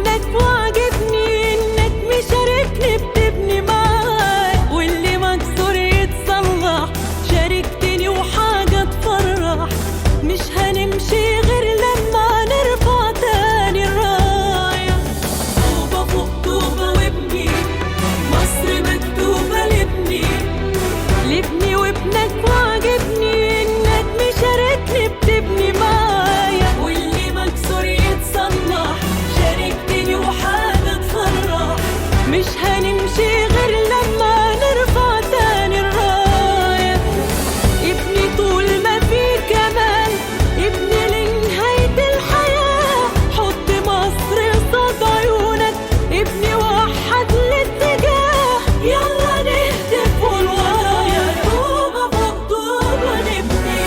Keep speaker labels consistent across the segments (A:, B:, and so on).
A: وابنك، وعجبني انك مشاركني بتبني معايا، واللي مكسور يتصلح، شاركتني وحاجة تفرح. مش هنمشي غير لما نرفع تاني الراية. طوبة فوق طوبة وابني، مصر مكتوبة لابني، لابني وابنك، وعجبني انك مشاركني بتبني معايا، واللي مكسور يتصلح، شاركتني وحاجة تفرح. مش هنمشي غير لما نرفع تاني الراية. ابني طول ما في كمال، ابني لنهاية الحياة، حط مصر قصاد عيونك، ابني وحد الاتجاه. يلا نهتف والورايا، طوبة فوق طوبة نبني.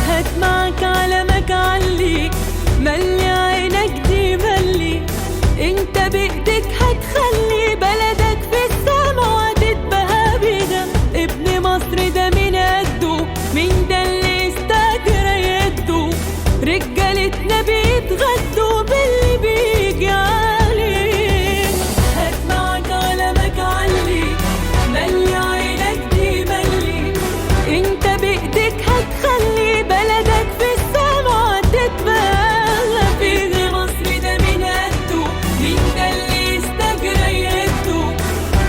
A: هات معاك علمك علي، ملي عينك دي ملي، انت بايدك هتخلي بلدك في السما وهتتبهى بينا. ابن مصر ده مين قده؟ مين ده اللي استاجر يده؟ رجالتنا بيتغدوا باللي بيجي عليه. هات معاك علمك علي، ملي عينك دي ملي، انت بايدك هتخلي بلدك في السما تتبهى بينا. مصر ده مين قده؟ مين ده اللي استجرى يده؟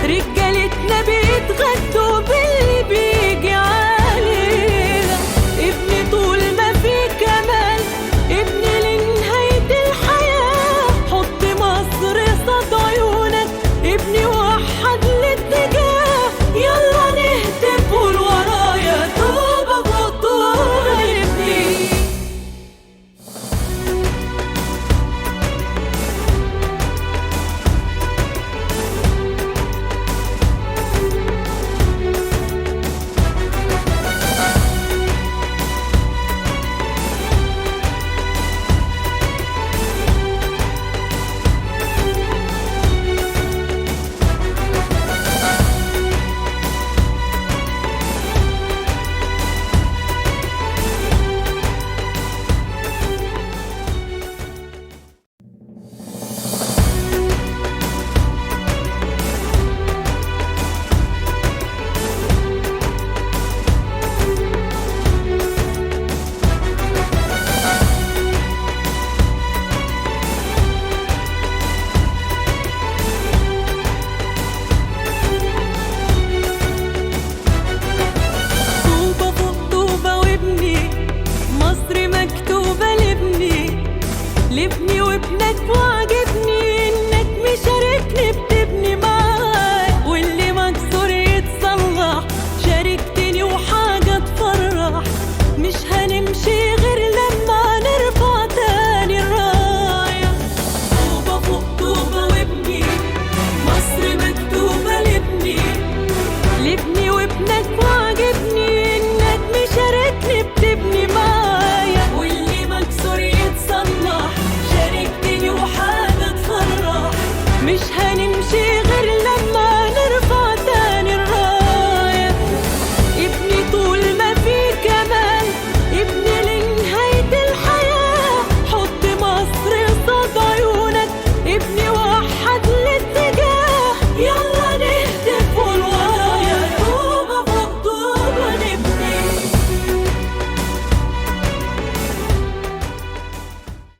A: رجالتنا بيتغدوا باللي بيجي علينا. ابني طول ما في كمال، ابني لنهاية الحياة، حط مصر قصاد عيونك، ابني وحد الاتجاه. يلا نهتف والورايا، طوبة فوق طوبة نبني. طوبة فوق طوبة وابني، مصر مكتوبة لابني، لابني وابنك، وعجبني انك مشاركني بتبني معايا، واللي مكسور يتصلح، شاركتني وحاجة تفرح. مش هنمشي غير لما نرفع تاني الراية. طوبة فوق طوبة وابني، مصر مكتوبة لابني، لابني وابنك،